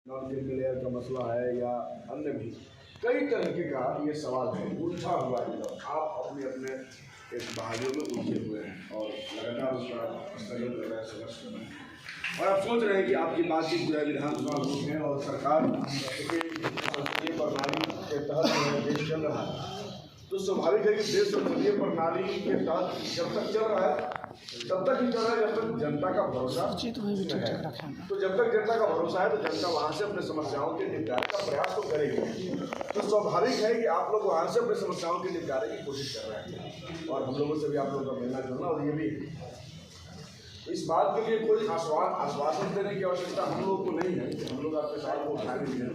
Non criminal layer का मसला है या अन्य भी कई तरीके का ये सवाल है, उलझा हुआ है। आप अपने अपने एक बहालियों में उलझे हुए हैं और लगातार उसका स्ट्रगल कर रहे हैं, संघर्ष कर रहे हैं और आप सोच रहे हैं कि आपकी बातचीत जो है विधानसभा में और सरकार के प्रणाली के तहत देश चल रहा है, तो स्वाभाविक है कि देश संसदीय प्रणाली के तहत जब तक चल रहा है तब तक ही चल रहा है जब तक जनता का भरोसा है। तो जब तक जनता का भरोसा है तो जनता वहाँ से अपने समस्याओं के निपटारे का प्रयास तो करेगी। तो स्वाभाविक है कि आप लोग वहाँ से अपने समस्याओं के निपटारे की कोशिश कर रहे हैं और हम लोगों से भी आप लोगों का मिलना जुलना, और ये भी इस बात के लिए कोई आश्वासन देने की आवश्यकता हम लोग को नहीं है कि हम लोग आपके साथ को उठाने के लिए,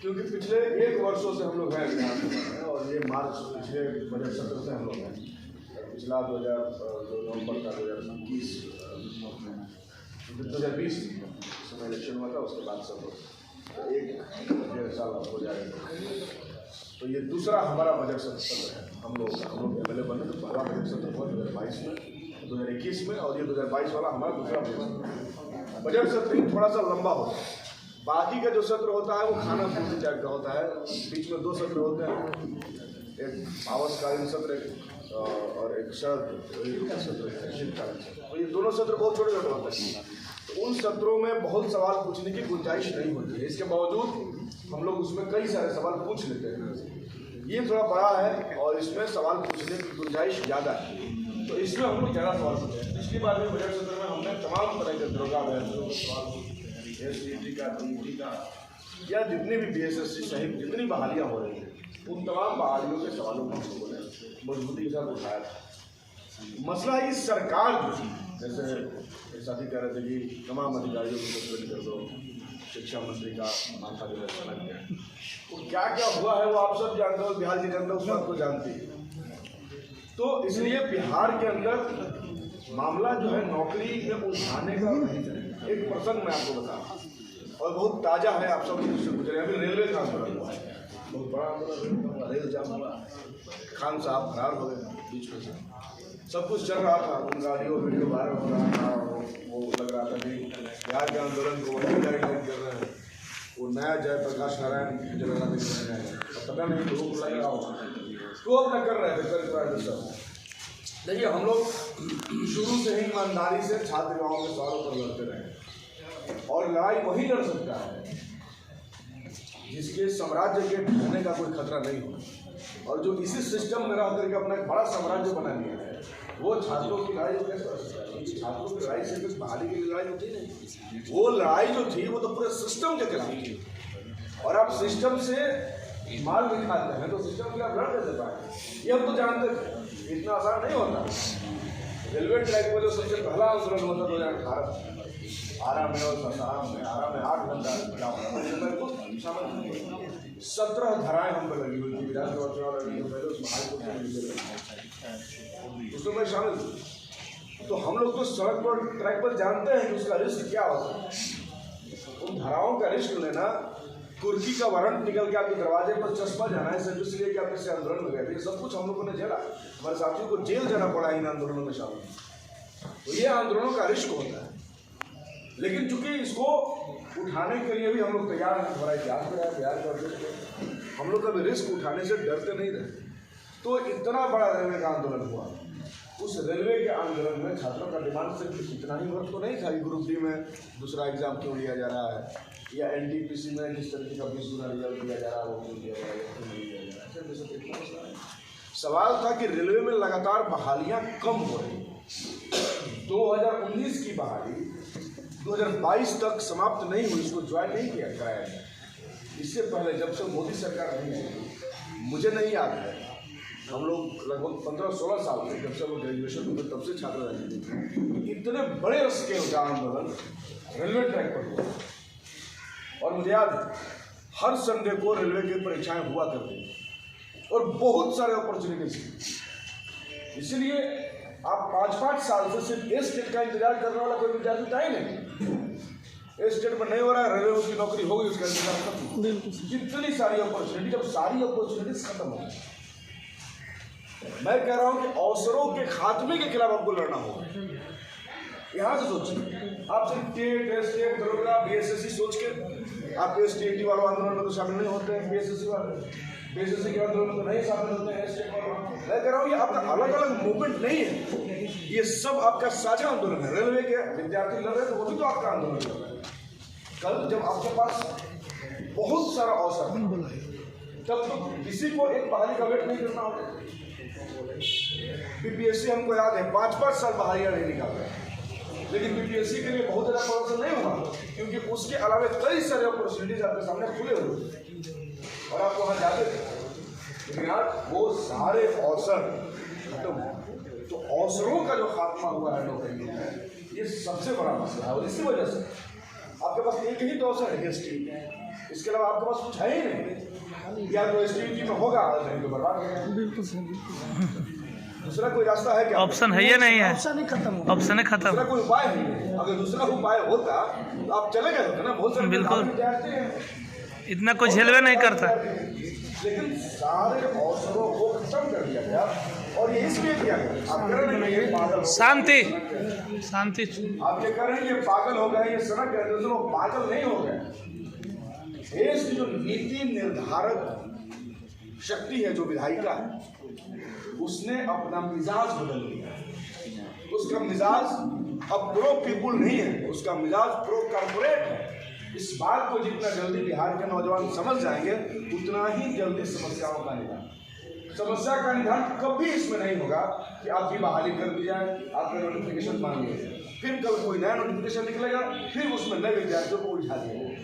क्योंकि पिछले 1 वर्षों से हम लोग हैं विधानसभा में और ये मार्च पिछले बजट सत्र से हम लोग हैं। पिछला 2019 का 2020 समय इलेक्शन हुआ था, उसके बाद सब लोग 1-1.5 साल हो जाएगा। तो ये दूसरा हमारा बजट सत्र है। हम लोग एमएलए बने तो पहला बजट सत्र हुआ 2022 में, 2021 में, और ये 2022 वाला हमारा दूसरा बजट सत्र ही थोड़ा सा लंबा होता है। बाकी का जो सत्र होता है वो खाना पूर्ति टाइप का होता है। बीच में 2 सत्र होते हैं, एक आवासकालीन सत्र और एक शरद सत्र है, शीतकालीन सत्र। तो ये दोनों सत्र बहुत छोटे छोटे होते हैं, तो उन सत्रों में बहुत सवाल पूछने की गुंजाइश नहीं होती है। इसके बावजूद हम लोग उसमें कई सारे सवाल पूछ लेते हैं। ये थोड़ा बड़ा है और इसमें सवाल पूछने की गुंजाइश ज़्यादा है, तो इसमें हम लोग ज़्यादा सवाल पूछे हैं। पिछली बार भी बजट सत्र में हमने तमाम तरह के दरोगा बहसों के सवाल पूछे, एसडीटी का, डीटी का, या जितनी भी बीएसएससी सहित जितनी बहालियाँ हो रही हैं उन तमाम बहालियों के सवालों को हम लोगों ने मजबूती के साथ उठाया था। मसला है कि सरकार जो जैसे साथी कह रहे थे कि तमाम अधिकारियों को सस्पेंड कर दो, शिक्षा मंत्री का माथा जो है सड़क गया, तो क्या क्या हुआ है वो आप सब जानते हो, बिहार की जनता उस बात को जानती है। तो इसलिए बिहार के अंदर मामला जो है नौकरी में उठाने का एक प्रसंग मैं आपको बता रहा हूँ और बहुत ताज़ा है, आप सब उससे गुजरे। अभी रेलवे का आंदोलन हुआ है, बहुत बड़ा आंदोलन, रेल जाम हुआ, खान साहब फरार हो गए बीच में से, सब कुछ चल रहा था, उनका ऑडियो वीडियो वायरल हो रहा था, वो लग रहा था कि बिहार के आंदोलन को वही गाइडलाइन कर रहे हैं, वो नया जयप्रकाश नारायण जगह देख रहे हैं, पता नहीं लोग लग रहा होगा तो अब न कर रहे थे सब। देखिए हम लोग शुरू से ही ईमानदारी से छात्र युवाओं के सवालों पर लड़ते रहे और लड़ाई वही लड़ सकता है जिसके साम्राज्य के ढहने का कोई खतरा नहीं हो, और जो इसी सिस्टम में रह करके अपना एक बड़ा साम्राज्य बना लिया है वो छात्रों की लड़ाई को कैसे कर सकता है? छात्रों की लड़ाई सिर्फ बहाली की लड़ाई होती नहीं, वो लड़ाई जो थी वो तो पूरे सिस्टम के खिलाफ थी, और आप सिस्टम से माल निकालते हैं तो सिस्टम के खिलाफ लड़ कैसे पाए? ये हम तो जानते थे, इतना आसान नहीं होता। रेलवे ट्रैक पर जो सबसे पहला आंदोलन हुआ था 2018 आरा में और सासाराम में, आरा में 8 घंटा 17 धाराएं हम पर लगी हुई थी, विधानसभा चुनाव लड़ने से पहले उसमें हाईकोर्ट में उसमें मैं शामिल हूँ। तो हम लोग तो सड़क पर ट्रैक पर जानते हैं कि उसका रिस्क क्या होता है। उन धाराओं का रिस्क लेना, कुर्की का वारंट निकल के आपके दरवाजे पर चश्मा जाना है सिर्फ इसलिए कि आप इससे आंदोलन में गए थे, सब कुछ हम लोगों ने झेला। हमारे साथियों को जेल जाना पड़ा इन आंदोलनों में शामिल। तो ये आंदोलनों का रिस्क होता है, लेकिन चूंकि इसको उठाने के लिए भी हम लोग तैयार हैं। हमारा इतिहास में है बिहार का, हम लोग कभी रिस्क उठाने से डरते नहीं रहे। तो इतना बड़ा रेलवे का आंदोलन हुआ, उस रेलवे के आंदोलन में छात्रों का डिमांड सिर्फ इतना ही वर्क तो नहीं था कि ग्रुप डी में दूसरा एग्जाम क्यों लिया जा रहा है, या एनटीपीसी में जिस तरीके का 20 गुना रिजल्ट दिया जा रहा है वो क्यों दिया जा रहा है, क्यों नहीं दिया जा रहा है। सवाल था कि रेलवे में लगातार बहालियाँ कम हो रही। 2019 की बहाली 2022 तक समाप्त नहीं हुई, इसको ज्वाइन नहीं किया कराया गया। इससे पहले जब से मोदी सरकार नहीं आई, मुझे नहीं याद है, हम लोग लगभग 15-16 साल से जब से वो ग्रेजुएशन हुए तब से छात्र राजनीति में इतने बड़े स्केल का आंदोलन रेलवे ट्रैक पर हुआ। और मुझे याद है हर संडे को रेलवे की परीक्षाएं हुआ करती और बहुत सारे अपॉर्चुनिटीज थी। इसलिए आप 5-5 साल से सिर्फ ए स्टेट का इंतजार करने वाला कोई विद्यार्थी था ही नहीं। ए स्टेट में नहीं हो रहा है, रेलवे उसकी नौकरी हो गई, उसका इंतजार खत्म। कितनी सारी अपॉर्चुनिटी, जब सारी अपॉर्चुनिटीज खत्म हो गई, मैं कह रहा हूं कि अवसरों के खात्मे के खिलाफ आपको लड़ना होगा। यहां से सोचिए, आप सिर्फ टेट, स्टेट, दरोगा, बीएसएससी सोच के आप STT वालों आंदोलन में तो शामिल नहीं होते हैं, PSSC के आंदोलन में तो नहीं शामिल होते हैं, STT वालों। मैं कह रहा हूँ ये आपका अलग अलग मूवमेंट नहीं है, ये सब आपका साझा आंदोलन है। रेलवे के विद्यार्थी लड़ रहे थे, वो भी तो आपका आंदोलन कर रहे हैं। कल जब आपके पास बहुत सारा अवसर है, तब तो किसी को एक बहाली का वेट नहीं करना होगा। BPSC हमको याद है 5-5 साल बहालियां नहीं निकाल रहे, लेकिन BPSC के लिए बहुत ज़्यादा प्रदर्शन नहीं हुआ, क्योंकि उसके अलावा कई सारे अपॉर्चुनिटीज आपके सामने खुले हुए और आप वहाँ जाते थे। लेकिन आज वो सारे अवसर खत्म हो, तो अवसरों का जो खात्मा हुआ है नौकरी में, ये सबसे बड़ा मसला है। और इसी वजह से आपके पास एक ही तो अवसर है STT, इसके अलावा आपके पास कुछ है ही नहीं। या तो STT में होगा, नहीं तो बर्बाद हो जाएगा। दूसरा कोई रास्ता है क्या? ऑप्शन है या नहीं है? ऑप्शन ही खत्म हो, ऑप्शन ही खत्म। दूसरा कोई उपाय नहीं है। अगर दूसरा उपाय होता तो आप चले गए होते ना। बहुत सारे बिल्कुल, विद्यार्थी हैं, इतना कुछ झेलवे नहीं करता, लेकिन सारे अवसरों को खत्म कर दिया गया। और ये इसलिए किया गया, आप कह रहे हैं ये पागल, शांति शांति। आप ये कह रहे हैं ये पागल हो गए, ये सड़क गए, तो पागल नहीं हो गए। देश की जो नीति निर्धारक शक्ति है, जो विधायिका है, उसने अपना मिजाज बदल दिया। उसका मिजाज अब प्रो पीपुल नहीं है, उसका मिजाज प्रो कॉर्पोरेट है। इस बात को जितना जल्दी बिहार के नौजवान समझ जाएंगे, उतना ही जल्दी समस्याओं का निदान। समस्या का निदान कभी इसमें नहीं होगा कि आपकी बहाली कर दी जाए, आपका नोटिफिकेशन मांग लिया जाए, फिर कल कोई नया नोटिफिकेशन निकलेगा, फिर उसमें नए विद्यार्थियों को उलझा दिया जाए,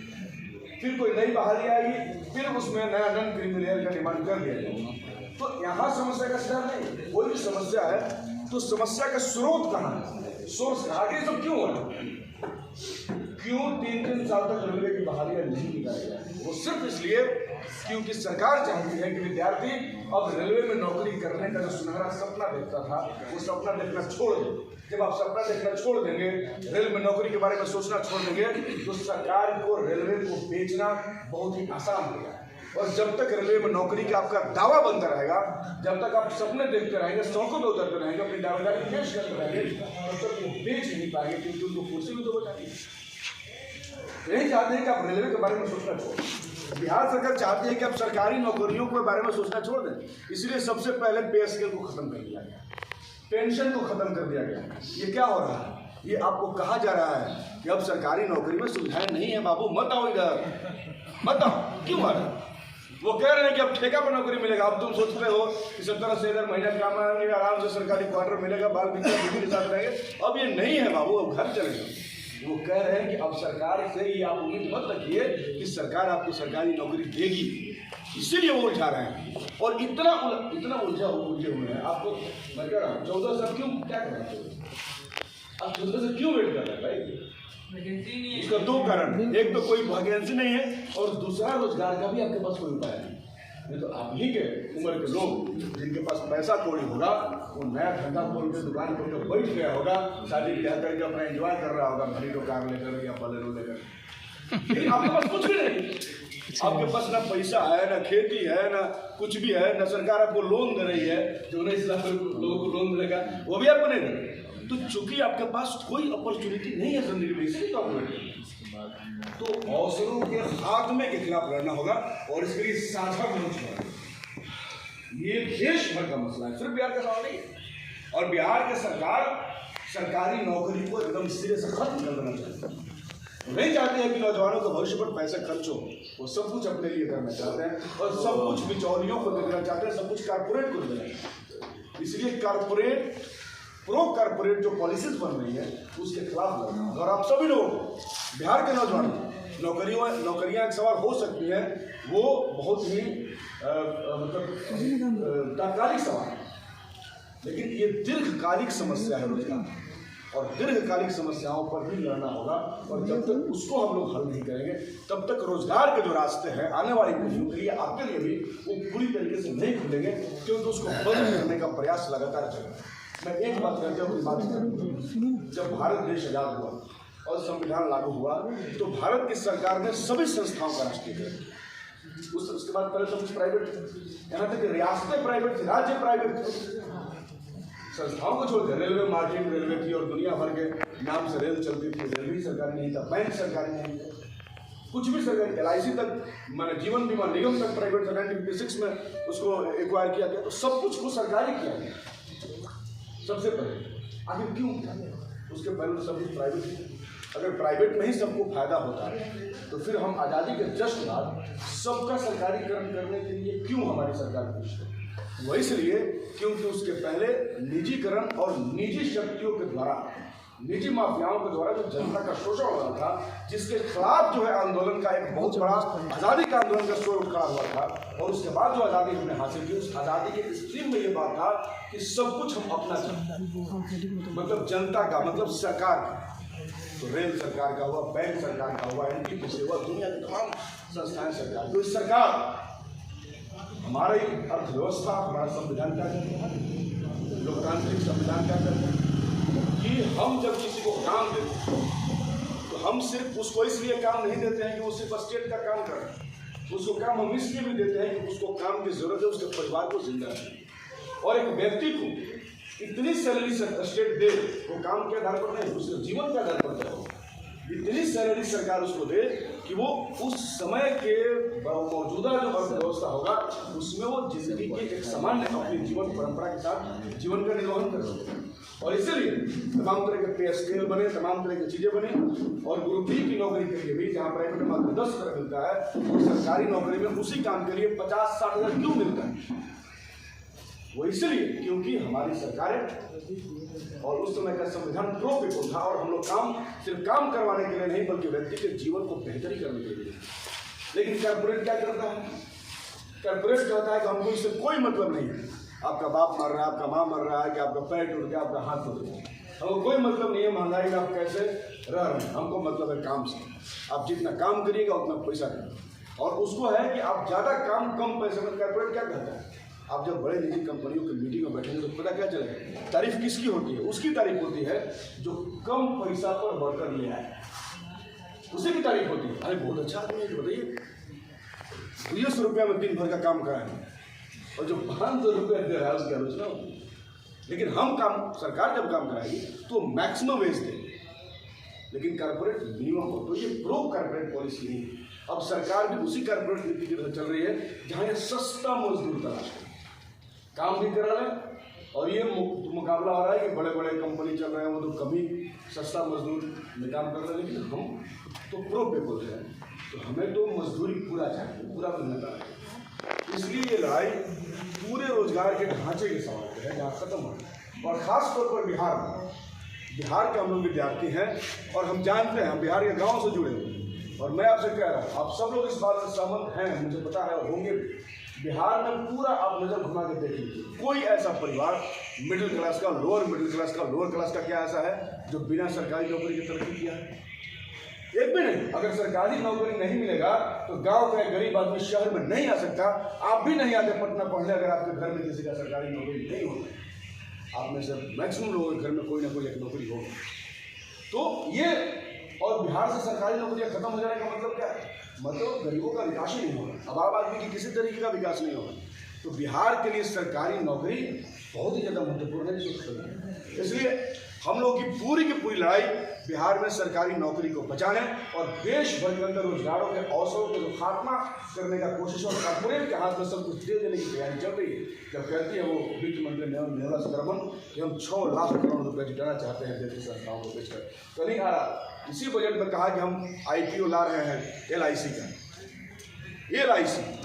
फिर कोई नई बहाली आएगी, फिर उसमें नया नन क्रिमिनल का डिमांड कर दिया जाएगा। तो यहाँ समस्या का सिद्धांत नहीं, कोई भी समस्या है तो समस्या का स्रोत कहाँ है, सोर्स आगे सब क्यों हो रहा है, क्यों 3-3 साल तक रेलवे की बहालियां नहीं निकाली जाए? वो सिर्फ इसलिए क्योंकि सरकार चाहती है कि विद्यार्थी अब रेलवे में नौकरी करने का जो सुनहरा सपना देखता था, वो सपना देखना छोड़ दे। जब आप सपना देखना छोड़ देंगे, रेल में नौकरी के बारे में सोचना छोड़ देंगे, तो सरकार को रेलवे को बेचना बहुत ही आसान हो गया। और जब तक रेलवे में नौकरी का आपका दावा बनता रहेगा, जब तक आप सपने देखते रहेंगे, सौकों में उतरते रहेंगे, अपनी दावेदारी पेश करते रहेंगे, तब तक वो बेच नहीं पाएंगे, क्योंकि उनको कुर्सी भी तो बचाएंगे। यही चाहते हैं कि आप रेलवे के बारे में सोचना छोड़। बिहार सरकार चाहती है कि आप सरकारी नौकरियों के बारे में सोचना छोड़ दें, इसलिए सबसे पहले पे स्केल को खत्म कर दिया गया, पेंशन को खत्म कर दिया गया। ये क्या हो रहा है? ये आपको कहा जा रहा है कि अब सरकारी नौकरी में सुविधाएं नहीं है, बाबू मत आओ इधर, मत आओ। क्यों आ रहे? वो कह रहे हैं कि अब ठेका पर नौकरी मिलेगा। अब तुम सोच रहे हो कि 70 इधर महीना काम आएंगे, आराम से सरकारी क्वार्टर मिलेगा, बाल बीवी के साथ रहेंगे। अब ये नहीं है बाबू, अब घर चले जाओ। वो कह रहे हैं कि अब सरकार से ये आप उम्मीद मत रखिए कि सरकार आपको सरकारी नौकरी देगी, इसीलिए वो उलझा रहे हैं। और इतना उलझे हुए हैं। आपको मैं कह रहा हूँ 14 से क्यों क्या कर रहे हैं? आप 14 से क्यों वेट कर रहे हैं भाई? इसका 2 कारण, एक तो कोई वैकेंसी नहीं है, और दूसरा रोजगार का भी आपके पास कोई उपाय नहीं तो आप ही के उम्र के लोग जिनके पास पैसा कौड़ी होगा, वो नया धंधा खोल के दुकान खोल के बैठ गया होगा, शादी ब्याह करके अपना एंजॉय कर रहा होगा, भरी कार लेकर या बलेरो लेकर। लेकिन आपके पास कुछ भी नहीं, आपके पास ना पैसा है, ना खेती है, ना कुछ भी है, ना सरकार आपको लोन दे रही है, जो 19 लाख लोगों को लोन देगा, वो भी आपको नहीं दे रही। तो चूंकि आपके पास कोई अपॉर्चुनिटी नहीं है जिंदगी में, इसलिए तो अवसरों के खात्मे के खिलाफ लड़ना होगा, और इसके लिए साझा मंच होगा। ये देश भर का मसला है, सिर्फ बिहार का सवाल नहीं है। और बिहार की सरकार सरकारी नौकरी को एकदम सिरे से खत्म कर देना चाहती है। नहीं चाहते हैं कि नौजवानों के भविष्य पर पैसा खर्च हो, वो सब कुछ अपने लिए करना चाहते हैं, और सब कुछ बिचौलियों को देना चाहते हैं, सब कुछ कारपोरेट को देना चाहते हैं। इसलिए प्रो कॉर्पोरेट जो पॉलिसीज बन रही है, उसके खिलाफ लड़ना। और आप सभी लोग बिहार के नौजवान, नौकरियां एक सवाल हो सकती हैं, वो बहुत ही मतलब तात्कालिक सवाल है, लेकिन ये दीर्घकालिक समस्या है रोजगार, और दीर्घकालिक समस्याओं पर भी लड़ना होगा। और जब तक उसको हम लोग हल नहीं करेंगे, तब तक रोजगार के जो रास्ते हैं आने वाली पीढ़ियों के लिए, आपके लिए भी, वो पूरी तरीके से नहीं खुलेंगे, क्योंकि उसको बंद करने का प्रयास लगातार चल रहा है। मैं एक बात करते हुए बात करूँ, जब भारत देश आजाद हुआ और संविधान लागू हुआ, तो भारत की सरकार ने सभी संस्थाओं का राष्ट्रीयकरण, उसके बाद पहले सब कुछ प्राइवेट थे, यहाँ तक रियासतें प्राइवेट थी, राज्य प्राइवेट थे, संस्थाओं को छोड़ दिया। रेलवे मार्जिन रेलवे थी, और दुनिया भर के नाम से रेल चलती थी, रेलवे सरकारी नहीं था, बैंक सरकारी नहीं था। कुछ भी सरकारी LIC तक, मैंने जीवन बीमा निगम तक प्राइवेट था 1956 में उसको एक्वायर किया गया, तो सब कुछ को सरकारी किया गया सबसे पहले। आखिर क्यों? उसके पहले तो सब कुछ प्राइवेट थी। अगर प्राइवेट में ही सबको फायदा होता है तो फिर हम आज़ादी के जस्ट बाद सबका सरकारीकरण करने के लिए क्यों हमारी सरकार पूछती? वो इसलिए क्योंकि उसके पहले निजीकरण और निजी शक्तियों के द्वारा, निजी माफियाओं के द्वारा जो जनता का शोषण हो रहा था, जिसके खिलाफ जो है आंदोलन का एक बहुत बड़ा आज़ादी का आंदोलन का स्वर खड़ा हुआ था। और उसके बाद जो आज़ादी हमने हासिल की, उस आज़ादी के स्ट्रीम में ये बात था कि सब कुछ हम अपना चाहते, मतलब जनता का, मतलब सरकार का। तो रेल सरकार का हुआ, बैंक सरकार का हुआ, NTPC हुआ, दुनिया की तमाम संस्थाएं सरकार। तो इस सरकार हमारी अर्थव्यवस्था, हमारा संविधान क्या कहता है, लोकतांत्रिक संविधान क्या कहता है कि हम जब किसी को काम देते हैं तो हम सिर्फ उसको इसलिए काम नहीं देते हैं कि वो सिर्फ स्टेट का काम कर रहा है, उसको काम हम इसलिए भी देते हैं कि उसको काम की जरूरत है, उसके परिवार को जिंदा रखने। और एक व्यक्ति को इतनी सैलरी स्टेट दे, वो काम के आधार पर नहीं, उसके जीवन के आधार पर दे, इतनी सैलरी सरकार उसको दे कि वो उस समय के मौजूदा जो अर्थव्यवस्था होगा उसमें वो जिंदगी की एक सामान्य अपनी जीवन परंपरा के साथ जीवन का निर्वहन कर सके। और इसीलिए तमाम तरह के पे स्केल बने, तमाम तरह की चीज़ें बनी। और ग्रुप B की नौकरी के लिए भी, जहाँ प्राइवेट में मात्र 10,000 मिलता है, और सरकारी नौकरी में उसी काम के लिए 50-60 हज़ार क्यों मिलता है? वो इसलिए क्योंकि हमारी सरकारें और उस समय का संविधान प्रो पीपल था, और हम लोग काम सिर्फ काम करवाने के लिए नहीं बल्कि व्यक्ति के जीवन को बेहतरी करने के लिए। लेकिन कॉर्पोरेट क्या करता है? कॉर्पोरेट कहता है कि हमको इससे कोई मतलब नहीं है, आपका बाप मर रहा है, आपका माँ मर रहा है, कि आपका पैर टूट गया, आपका हाथ टूट गया, हमको कोई मतलब नहीं है महंगाई में आप कैसे रह रहे हैं, हमको मतलब है काम से। आप जितना काम करिएगा उतना पैसा देंगे। और उसको है कि आप ज़्यादा काम कम पैसे में। कॉर्पोरेट क्या कहता है? आप जब बड़े निजी कंपनियों की मीटिंग में बैठेंगे तो पता क्या चलेगा? तारीफ किसकी होती है? उसकी तारीफ होती है जो कम पैसा पर वर्कर ले आए, उसी की तारीफ होती है। अरे बहुत अच्छा आदमी है, बताइए 200 रुपया में दिन भर का काम कराएंगे, और जो 500 रुपया दे रहा है उसकी आलोचना होती है। लेकिन हम काम, सरकार जब काम कराएगी तो मैक्सिमम वेज देगी, लेकिन कॉर्पोरेट मिनिमम हो। तो ये प्रो कॉर्पोरेट पॉलिसी नहीं। अब सरकार भी उसी कॉर्पोरेट नीति की तरफ चल रही है जहाँ ये सस्ता मजदूर तलाश है, काम भी करा लें। और ये मुकाबला हो रहा है कि बड़े बड़े कंपनी चल रहे हैं, वो तो कभी सस्ता मजदूर में काम कर रहे हैं। लेकिन हम तो प्रो पीपल हैं, तो हमें तो मजदूरी पूरा चाहिए, पूरा मिलता है। इसलिए ये लड़ाई पूरे रोजगार के ढांचे के सवाल पे है, जहाँ खत्म हो रहा है। और ख़ास तौर पर बिहार के हम लोग विद्यार्थी हैं, और हम जानते हैं, हम बिहार के गाँव से जुड़े हुए हैं। और मैं आपसे कह रहा हूँ, आप सब लोग इस बात से सहमत हैं, मुझे पता है, और होंगे। बिहार में पूरा आप नज़र घुमा के देख लीजिए, कोई ऐसा परिवार मिडिल क्लास का, लोअर मिडिल क्लास का, लोअर क्लास का क्या ऐसा है जो बिना सरकारी नौकरी की तरक्की किया है? एक भी नहीं। अगर सरकारी नौकरी नहीं मिलेगा तो गांव का एक गरीब आदमी शहर में नहीं आ सकता। आप भी नहीं आते पटना पढ़ने अगर आपके घर में किसी का सरकारी नौकरी नहीं होता। आप में से मैक्सिमम लोगों के घर में कोई ना कोई एक नौकरी होगी। तो ये, और बिहार से सरकारी नौकरियां खत्म हो जाने का मतलब क्या है? मतलब गरीबों का विकास ही नहीं होगा, अब आम आदमी की किसी तरीके का विकास नहीं होगा। तो बिहार के लिए सरकारी नौकरी बहुत ही ज़्यादा महत्वपूर्ण है। इसलिए हम लोग की पूरी लड़ाई बिहार में सरकारी नौकरी को बचाने और देश भर के अंदर रोजगारों के अवसरों को खात्मा करने का कोशिश, और कॉर्पोरेट के हाथ में सब कुछ दे देने की तैयारी चल रही है। जब कहती है वो वित्त मंत्री निर्मला सीतारमण कि हम 6 लाख करोड़ रुपये जुटाना चाहते हैं देशी संस्थाओं को बेचकर, तो नहीं आ रहा। इसी बजट में कहा कि हम IPO ला रहे हैं LIC का।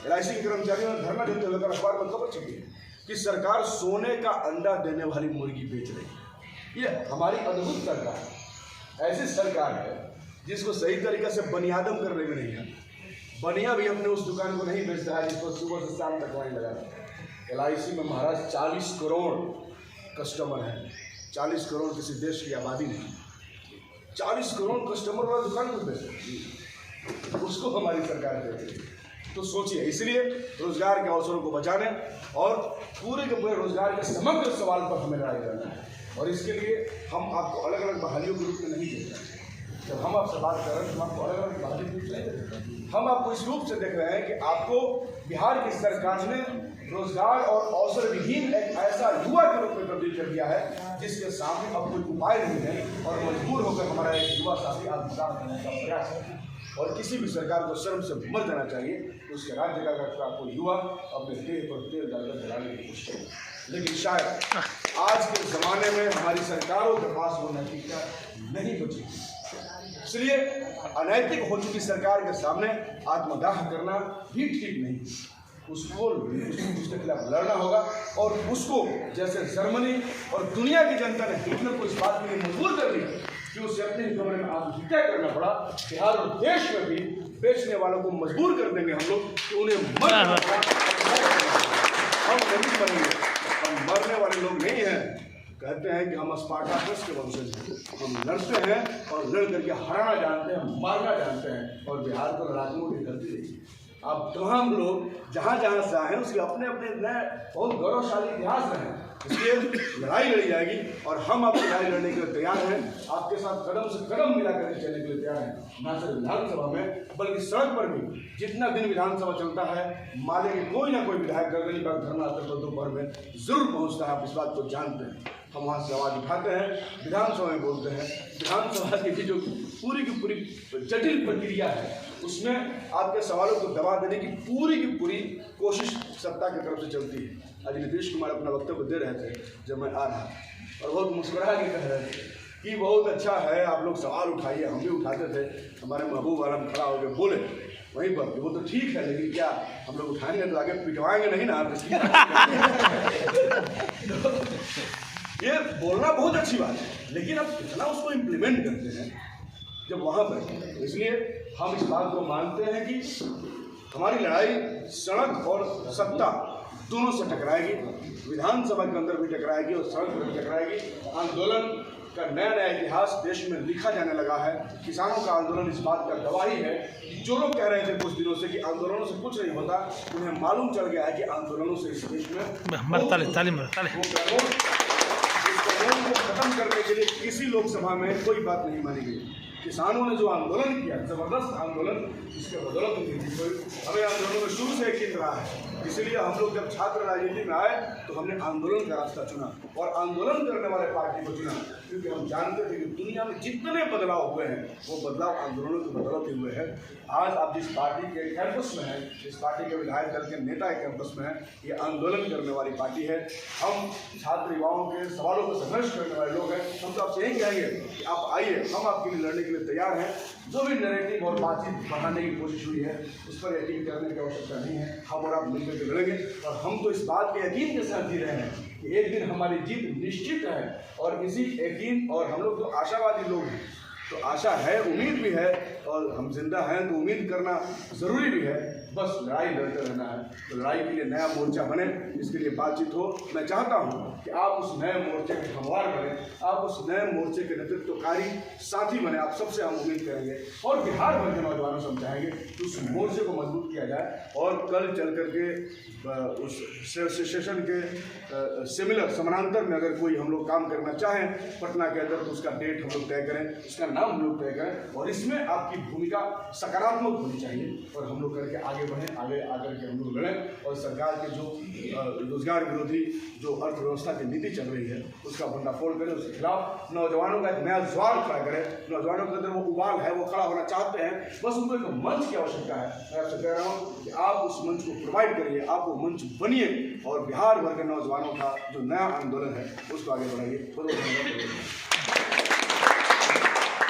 LIC के कर्मचारियों ने धरना देते हुए अखबार में खबर छपी है कि सरकार सोने का अंडा देने वाली मुर्गी बेच रही है। ये हमारी अद्भुत सरकार है। ऐसी सरकार है जिसको सही तरीके से बनियादम करने में नहीं है। बनिया भी अपने उस दुकान को नहीं बेचता है जिसको सुबह से शाम तक लाइन लगा रहा है। LIC में महाराज 40 करोड़ कस्टमर हैं। 40 करोड़ किसी देश की आबादी नहीं, 40 करोड़ कस्टमर वाला दुकान को बेचते, उसको हमारी सरकार देती है। तो सोचिए, इसलिए रोजगार के अवसरों को बचाने और पूरे के पूरे रोजगार के समग्र सवाल पर हमें लड़ाई करना है। और इसके लिए हम आपको अलग अलग बहालियों के रूप में नहीं देख रहे हैं। जब हम आपसे बात कर रहे हैं तो आपको अलग अलग बहाली के रूप में नहीं देख रहे हैं। हम आपको इस रूप से देख रहे हैं कि आपको बिहार की सरकार ने रोजगार और अवसर विहीन एक ऐसा युवा के रूप में तब्दील कर दिया है जिसके सामने अब कोई उपाय नहीं है, और मजबूर होकर हमारा एक युवा साथी आत्मदान करने का प्रयास है। और किसी भी सरकार को शर्म से मर जाना चाहिए कि उसके राज्य का कोई युवा अपने देह पर तेल डालकर जलाने की कोशिश करे। लेकिन शायद आज के ज़माने में हमारी सरकारों के पास वो नैतिकता नहीं बची, इसलिए अनैतिक हो चुकी सरकार के सामने आत्मदाह करना भी ठीक नहीं। उसको उसके खिलाफ लड़ना होगा और उसको जैसे जर्मनी और दुनिया की जनता ने हिटलर को इस बात के लिए मजबूर कर दिया कि उसे अपने ही कमरे में आत्महत्या करना पड़ा, बिहार और देश में भी बेचने वालों को मजबूर कर देंगे हम लोग कि उन्हें मरना पड़ा। हम नहीं मरेंगे, हम मरने वाले लोग नहीं हैं। कहते हैं कि हम स्पार्टाकस के वंशज हैं, हम लड़ते हैं और लड़ करके हराना जानते हैं, मारना जानते हैं। और बिहार को लड़ाकों की धरती रही। अब तमाम लोग जहाँ जहाँ से आए हैं उसके अपने अपने नए बहुत गौरवशाली इतिहास रहे हैं, इसलिए लड़ाई लड़ी जाएगी और हम आपकी लड़ाई लड़ने के लिए तैयार हैं। आपके साथ कदम से कदम मिला करके चलने के लिए तैयार हैं, न सिर्फ विधानसभा में बल्कि सड़क पर भी। जितना दिन विधानसभा चलता है माले के कोई ना कोई विधायक गर्दनी बाग धरना स्थल पर दोपहर में जरूर पहुँचता है, आप इस बात को जानते हैं। हम वहाँ से आवाज़ उठाते हैं, विधानसभा में बोलते हैं। विधानसभा की जो पूरी की पूरी जटिल प्रक्रिया है उसमें आपके सवालों को दबा देने की पूरी कोशिश सत्ता की तरफ से चलती है। आज नीतीश कुमार अपना वक्तव्य दे रहे थे जब मैं आ रहा और बहुत मुस्कुरा के कह रहे थे कि बहुत अच्छा है आप लोग सवाल उठाइए। हम भी उठाते थे, हमारे महबूब आलम खड़ा होकर बोले वहीं पर वो तो ठीक है, लेकिन क्या हम लोग उठाएंगे तो आगे पिटवाएंगे नहीं ना। ये बोलना बहुत अच्छी बात है, लेकिन अब कितना उसको इम्प्लीमेंट करते हैं जब वहाँ पर। इसलिए हम इस बात को मानते हैं कि हमारी लड़ाई सड़क और सत्ता दोनों से टकराएगी, विधानसभा के अंदर भी टकराएगी और सड़क पर भी टकराएगी। आंदोलन का नया इतिहास देश में लिखा जाने लगा है। किसानों का आंदोलन इस बात का गवाही है कि जो लोग कह रहे थे कुछ दिनों से कि आंदोलनों से कुछ नहीं होता, उन्हें मालूम चल गया है कि आंदोलनों से इस देश में को खत्म करने के लिए किसी लोकसभा में कोई बात नहीं मानी गई। किसानों ने जो आंदोलन किया, जबरदस्त आंदोलन, इसके बदौलत हमें आंदोलन में शुरू से यकीन रहा है। इसीलिए हम लोग जब छात्र राजनीति में आए तो हमने आंदोलन का रास्ता चुना और आंदोलन करने वाले पार्टी को चुना, क्योंकि हम जानते थे कि दुनिया में जितने बदलाव हुए हैं वो बदलाव आंदोलनों की बदौलत ही हुए हैं। आज आप जिस पार्टी के कैंपस में हैं, जिस पार्टी के विधायक दल के नेता के कैंपस में हैं, ये आंदोलन करने वाली पार्टी है। हम छात्र युवाओं के सवालों को संघर्ष करने वाले लोग हैं। हम तो आपसे यही कहेंगे कि आप आइए, हम आपके लिए लड़ने के लिए तैयार हैं। जो भी नैरेटिव और बातचीत बढ़ाने की कोशिश हुई है उस पर यकीन करने की आवश्यकता नहीं है। हम और आप मिलकर के लड़ेंगे और हम तो इस बात के यकीन के साथ जी रहे हैं कि एक दिन हमारी जीत निश्चित है। और इसी यकीन, और हम लोग तो आशावादी लोग हैं, तो आशा है, उम्मीद भी है, और हम जिंदा हैं तो उम्मीद करना ज़रूरी भी है। बस लड़ाई लड़ते रहना है। तो लड़ाई के लिए नया मोर्चा बने, इसके लिए बातचीत हो। मैं चाहता हूँ कि आप उस नए मोर्चे के हमवार बने, आप उस नए मोर्चे के नेतृत्वकारी साथी बने। आप सबसे हम उम्मीद करेंगे और बिहार भर के नौजवानों से हम चाहेंगे कि उस मोर्चे को मजबूत किया जाए। और कल चल करके उस सेशन के सिमिलर समानांतर में अगर कोई हम लोग काम करना चाहें पटना के अंदर, तो उसका डेट हम लोग तय करें, उसका नाम हम लोग तय करें और इसमें आपकी भूमिका सकारात्मक होनी चाहिए और हम लोग करके आगे बढ़ें। आगे आकर के हम लोग लड़ें और सरकार के जो रोजगार विरोधी जो अर्थव्यवस्था की नीति चल रही है उसका भंडाफोड़ करें, उसके खिलाफ नौजवानों का एक नया ज्वार खड़ा करें। नौजवानों के अंदर वो उबाल है, वो खड़ा होना चाहते हैं, बस उनको एक मंच की आवश्यकता है। मैं आपसे कह रहा हूँ कि आप उस मंच को प्रोवाइड करिए, आप वो मंच बनिए और बिहार भर के नौजवानों का जो नया आंदोलन है उसको आगे बढ़ाइए।